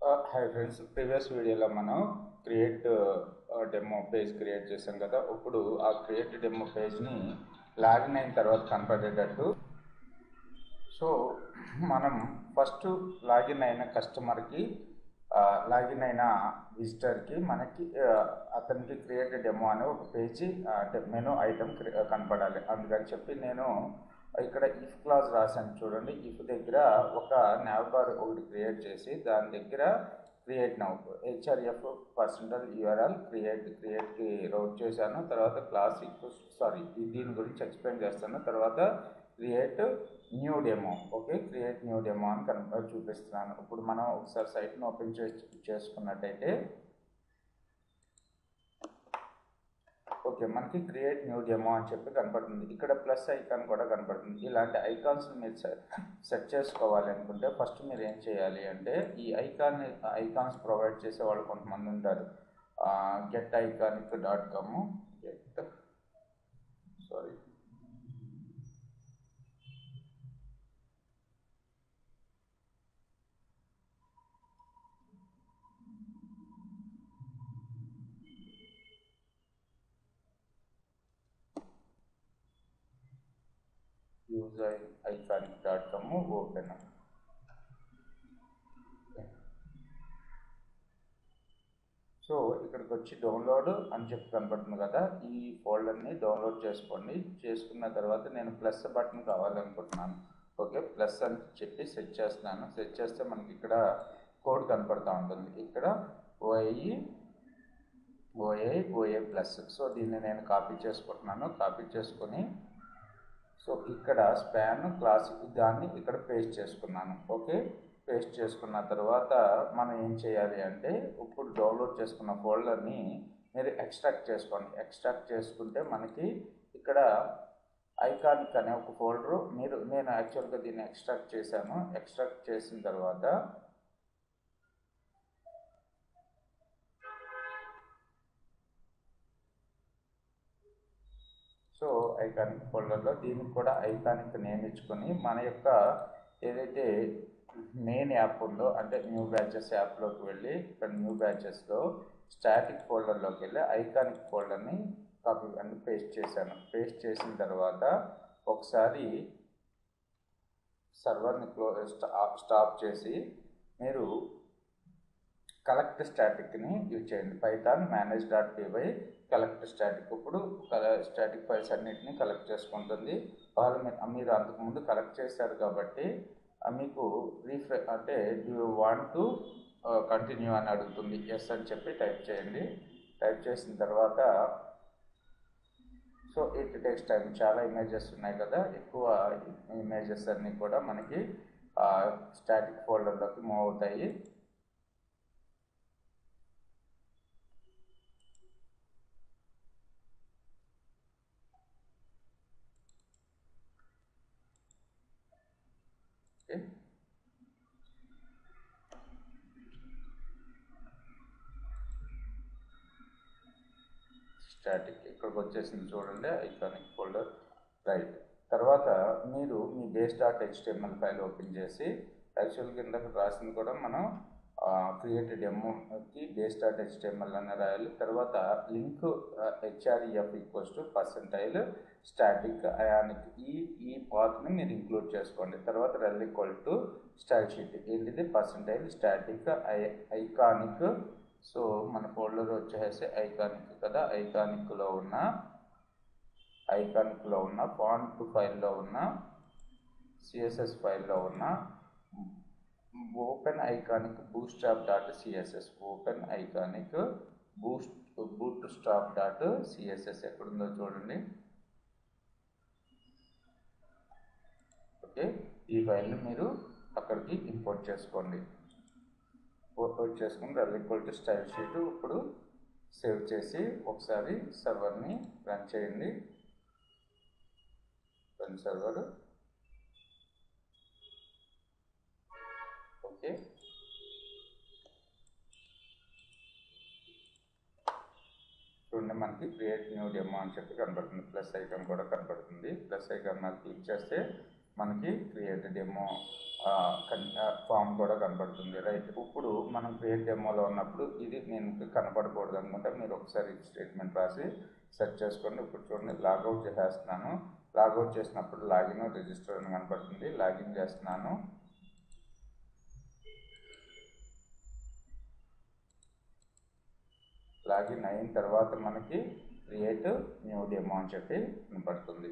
Hi friends, previous వీడియోలో మనం create demo page create చేసాం కదా. ఇప్పుడు ఆ క్రియేట్ డెమో పేజ్ని లాగిన్ అయిన తర్వాత కనపడేటట్టు, సో మనం ఫస్ట్ లాగిన్ అయిన కస్టమర్కి లాగిన్ అయిన విజిటర్కి మనకి అతనికి క్రియేట్ డెమో అనే ఒక పేజీ అంటే మెనూ ఐటమ్ కనపడాలి. అందుకని చెప్పి నేను ఇక్కడ ఇఫ్ క్లాజ్ రాశాను చూడండి. ఇఫ్ దగ్గర ఒక nav బార్ ఒకటి క్రియేట్ చేసి దాని దగ్గర క్రియేట్ నౌ href %url క్రియేట్కి రౌట్ చేశాను. తర్వాత క్లాస్ దీని గురించి ఎక్స్ప్లెయిన్ చేస్తాను. తర్వాత create new demo, okay, create new demo అని చూపిస్తున్నాను. ఇప్పుడు మనం ఒకసారి సైట్ని ఓపెన్ చేసుకున్నట్టయితే ఓకే, మనకి క్రియేట్ న్యూ డెమో అని చెప్పి కనపడుతుంది. ఇక్కడ ప్లస్ ఐకాన్ కూడా కనపడుతుంది. ఇలాంటి ఐకాన్స్ మీరు సెట్ చేసుకోవాలి అనుకుంటే ఫస్ట్ మీరు ఏం చేయాలి అంటే ఈ ఐకాన్స్ ప్రొవైడ్ చేసే వాళ్ళు కొంతమంది ఉంటారు. geticonic.com iconic.com open. సో ఇక్కడికి వచ్చి డౌన్లోడ్ అని చెప్పి కనపడుతుంది కదా, ఈ ఫోల్డర్ని డౌన్లోడ్ చేసుకోండి. చేసుకున్న తర్వాత నేను ప్లస్ బటన్ కావాలనుకుంటున్నాను. ఓకే, ప్లస్ అని చెప్పి సెట్ చేస్తున్నాను. సెట్ చేస్తే మనకి ఇక్కడ కోడ్ కనపడుతూ ఉంటుంది. ఇక్కడ OA ప్లస్. సో దీన్ని నేను కాపీ చేసుకుంటున్నాను. కాపీ చేసుకొని సో ఇక్కడ స్పాన్ క్లాసిక్ దాన్ని ఇక్కడ పేస్ట్ చేసుకున్నాను. ఓకే, పేస్ట్ చేసుకున్న తర్వాత మనం ఏం చేయాలి అంటే ఇప్పుడు డౌన్లోడ్ చేసుకున్న ఫోల్డర్ని మీరు ఎక్స్ట్రాక్ట్ చేసుకోండి. ఎక్స్ట్రాక్ట్ చేసుకుంటే మనకి ఇక్కడ ఐకానిక్ అనే ఒక ఫోల్డరు నేను యాక్చువల్గా దీన్ని ఎక్స్ట్రాక్ట్ చేశాను. ఎక్స్ట్రాక్ట్ చేసిన తర్వాత సో ఐకానిక్ ఫోల్డర్లో దీనికి కూడా ఐకానిక్ నేమ్ ఇచ్చుకొని మన యొక్క ఏదైతే మెయిన్ యాప్ ఉందో అంటే న్యూ బ్యాచెస్ యాప్లోకి వెళ్ళి ఇక్కడ న్యూ బ్యాచెస్లో స్టాటిక్ ఫోల్డర్లోకి వెళ్ళి ఐకానిక్ ఫోల్డర్ని కాపీ అండ్ పేస్ట్ చేశాను. పేస్ట్ చేసిన తర్వాత ఒకసారి సర్వర్ని స్టాప్ చేసి మీరు కలెక్ట్ స్టాటిక్ని యూజ్ చేయండి. Python manage.py collect static. ఇప్పుడు స్టాటిక్ ఫైల్స్ అన్నింటినీ కలెక్ట్ చేసుకుంటుంది. మీరు అంతకుముందు కలెక్ట్ చేశారు కాబట్టి మీకు అంటే యూ వాంట్ టు కంటిన్యూ అని అడుగుతుంది. ఎస్ అని చెప్పి టైప్ చేయండి. టైప్ చేసిన తర్వాత సో ఇట్ టేక్స్ టైం. చాలా ఇమేజెస్ ఉన్నాయి కదా, ఎక్కువ ఇమేజెస్ అన్నీ కూడా మనకి స్టాటిక్ ఫోల్డర్లోకి మూవ్ అవుతాయి. స్టాటిక్ ఇక్కడికి వచ్చేసింది చూడండి, ఐకానిక్ ఫోల్డర్. రైట్. తర్వాత మీరు మీ base.html ఫైల్ ఓపెన్ చేసి యాక్చువల్గా ఇందాక రాసింది కూడా మనం క్రియేట్ డెమోకి base.html అని రాయాలి. తర్వాత లింక్ href %static ionic ఈ పాత్ని మీరు ఇంక్లూడ్ చేసుకోండి. తర్వాత rel స్టైల్ షీట్ ఏంటిది %static iconic. సో మన ఫోల్డర్ వచ్చేసి ఐకానిక్ కదా, ఐకానిక్లో ఉన్న ఫాంట్ ఫైల్లో ఉన్న CSS ఫైల్లో ఉన్న open iconic bootstrap.css open iconic bootstrap.css ఎక్కడుందో చూడండి. ఓకే, ఈ ఫైల్ని మీరు అక్కడికి ఇంపోర్ట్ చేసుకోండి. చేసుకుని rel స్టైల్ షీట్ ఇప్పుడు సేవ్ చేసి ఒకసారి సర్వర్ని రన్ చేయండి. Run server. ఓకే, చూడండి మనకి క్రియేట్ న్యూ డెమో అని చెప్పి కనబడుతుంది. ప్లస్ ఐకాన్ కూడా కనబడుతుంది. ప్లస్ ఐకాన్ మీద క్లిక్ చేస్తే మనకి క్రియేట్ డెమో ఫామ్ కూడా కనపడుతుంది. రైట్, ఇప్పుడు మనం క్రియేట్ డెమోలో ఉన్నప్పుడు ఇది నేను కనపడకూడదు అనుకుంటే మీరు ఒకసారి స్టేట్మెంట్ రాసి సెర్చ్ చేసుకోండి. ఇప్పుడు చూడండి, లాగౌట్ చేసేస్తున్నాను. లాగౌట్ చేసినప్పుడు లాగిన్ రిజిస్టర్ అని కనపడుతుంది. లాగిన్ చేస్తున్నాను. లాగిన్ అయిన తర్వాత మనకి క్రియేట్ న్యూ డెమో అని చెప్పి కనపడుతుంది.